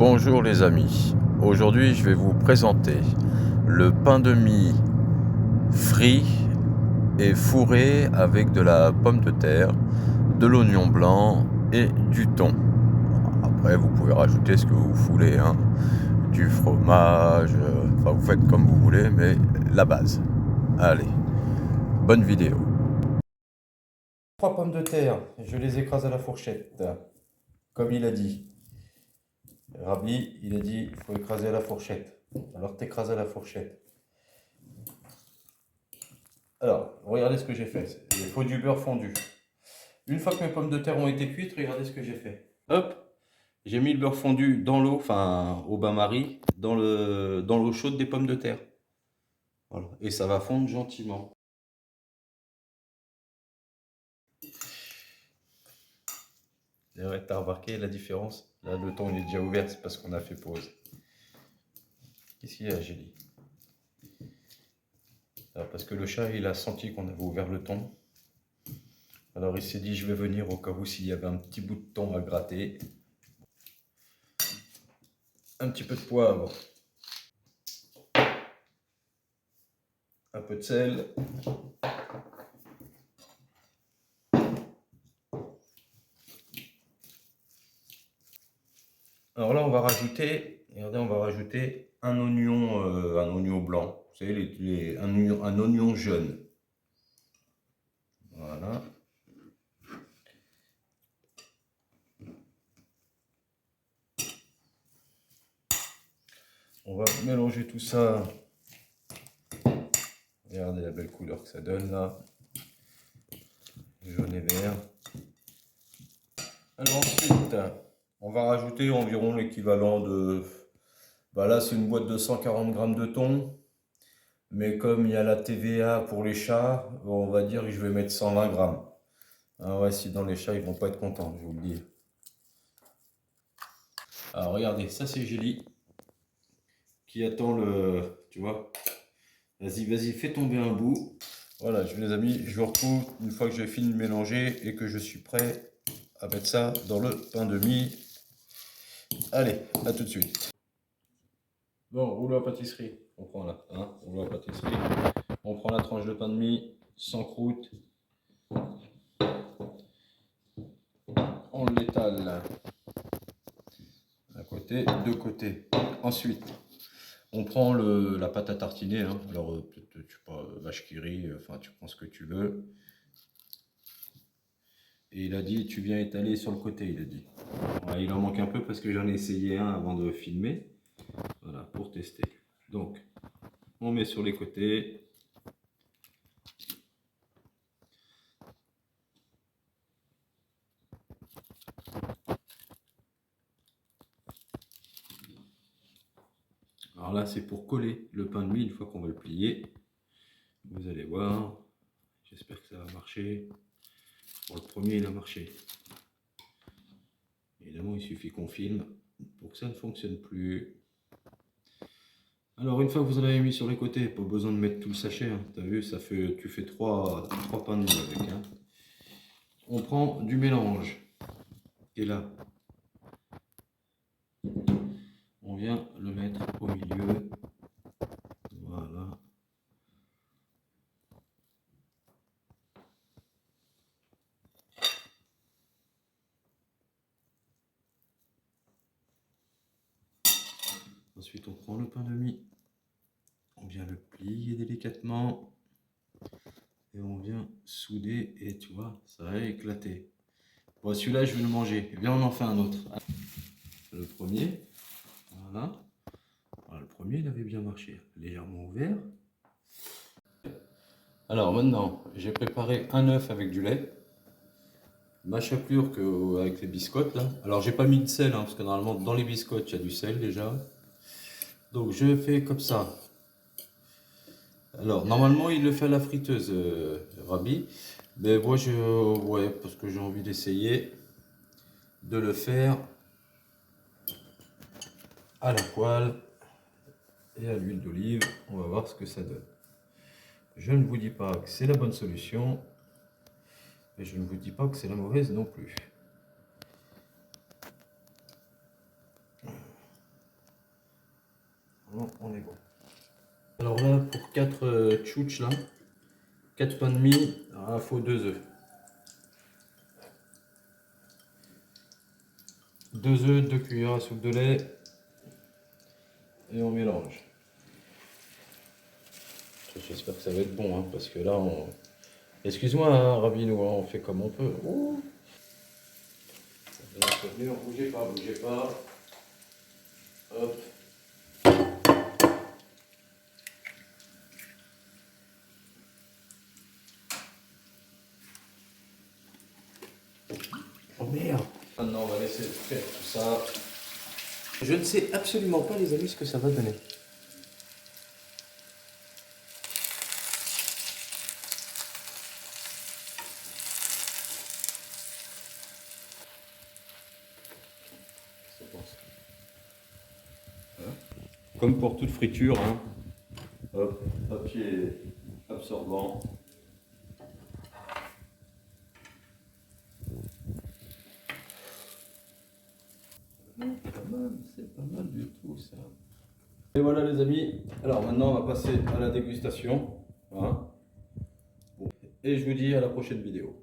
Bonjour les amis, aujourd'hui je vais vous présenter le pain de mie frit et fourré avec de la pomme de terre, de l'oignon blanc et du thon. Après vous pouvez rajouter ce que vous voulez, hein, du fromage, enfin vous faites comme vous voulez, mais la base. Allez, bonne vidéo. 3 pommes de terre, je les écrase à la fourchette, comme il a dit. Rabbi, il a dit il faut écraser à la fourchette. Alors t'écrases à la fourchette. Alors, regardez ce que j'ai fait. Il faut du beurre fondu. Une fois que mes pommes de terre ont été cuites, regardez ce que j'ai fait. Hop, j'ai mis le beurre fondu dans l'eau, enfin au bain-marie, dans l'eau chaude des pommes de terre. Voilà. Et ça va fondre gentiment. T'as remarqué la différence? Là, le thon il est déjà ouvert, c'est parce qu'on a fait pause. Qu'est-ce qu'il y a, Gélie? Alors, parce que le chat, il a senti qu'on avait ouvert le thon. Alors, il s'est dit, je vais venir au cas où s'il y avait un petit bout de thon à gratter. Un petit peu de poivre. Un peu de sel. Alors là, on va rajouter, regardez, on va rajouter un oignon blanc. Vous savez, un oignon jaune. Voilà. On va mélanger tout ça. Regardez la belle couleur que ça donne là. Jaune et vert. Alors ensuite, on va rajouter environ l'équivalent de... Bah là, c'est une boîte de 140 grammes de thon. Mais comme il y a la TVA pour les chats, on va dire que je vais mettre 120 grammes. Ah ouais, si dans les chats, ils vont pas être contents, je vous le dis. Alors regardez, ça c'est Gélie qui attend le... Tu vois? Vas-y, fais tomber un bout. Voilà, les amis, je vous retrouve une fois que j'ai fini de mélanger et que je suis prêt à mettre ça dans le pain de mie. Allez, à tout de suite. Bon, rouleau à pâtisserie, on prend là, hein, rouleau à pâtisserie. On prend la tranche de pain de mie, sans croûte. On l'étale d'un côté, de côté. Ensuite, on prend la pâte à tartiner. Hein. Alors, peut-être, je sais pas, vache qui rit, enfin, tu prends ce que tu veux. Et il a dit, tu viens étaler sur le côté, il a dit. Ouais, il en manque un peu parce que j'en ai essayé un avant de filmer. Voilà, pour tester. Donc, on met sur les côtés. Alors là, c'est pour coller le pain de mie une fois qu'on va le plier. Vous allez voir. J'espère que ça va marcher. Pour le premier, il a marché. Évidemment, il suffit qu'on filme pour que ça ne fonctionne plus. Alors, une fois que vous en avez mis sur les côtés, pas besoin de mettre tout le sachet. Hein. Tu as vu, ça fait, tu fais trois pains de mie avec. Hein. On prend du mélange. Et là, on vient le mettre au milieu. Voilà. Ensuite, on prend le pain de mie. On vient le plier délicatement. Et on vient souder. Et tu vois, ça va éclater. Bon, celui-là, je vais le manger. Et bien, on en fait un autre. Le premier. Voilà. Alors, le premier, il avait bien marché. Légèrement ouvert. Alors maintenant, j'ai préparé un œuf avec du lait. Ma chapelure avec les biscottes là. Alors j'ai pas mis de sel hein, parce que normalement dans les biscottes il y a du sel déjà. Donc je fais comme ça. Alors normalement il le fait à la friteuse Rabbi. Mais moi ouais parce que j'ai envie d'essayer de le faire à la poêle et à l'huile d'olive. On va voir ce que ça donne. Je ne vous dis pas que c'est la bonne solution. Mais je ne vous dis pas que c'est la mauvaise non plus. 4 tchouches là, 4 pains de mie, il faut 2 œufs. 2 œufs, 2 cuillères à soupe de lait et on mélange. J'espère que ça va être bon hein, parce que là on... Excuse-moi hein, Ravino, on fait comme on peut. Ouh. Bougez pas, bougez pas. Hop. Oh merde. Maintenant on va laisser faire tout ça. Je ne sais absolument pas les amis ce que ça va donner. Comme pour toute friture, hein. Hop, papier absorbant. C'est pas mal du tout ça. Et voilà les amis, alors maintenant on va passer à la dégustation. Hein. Et je vous dis à la prochaine vidéo.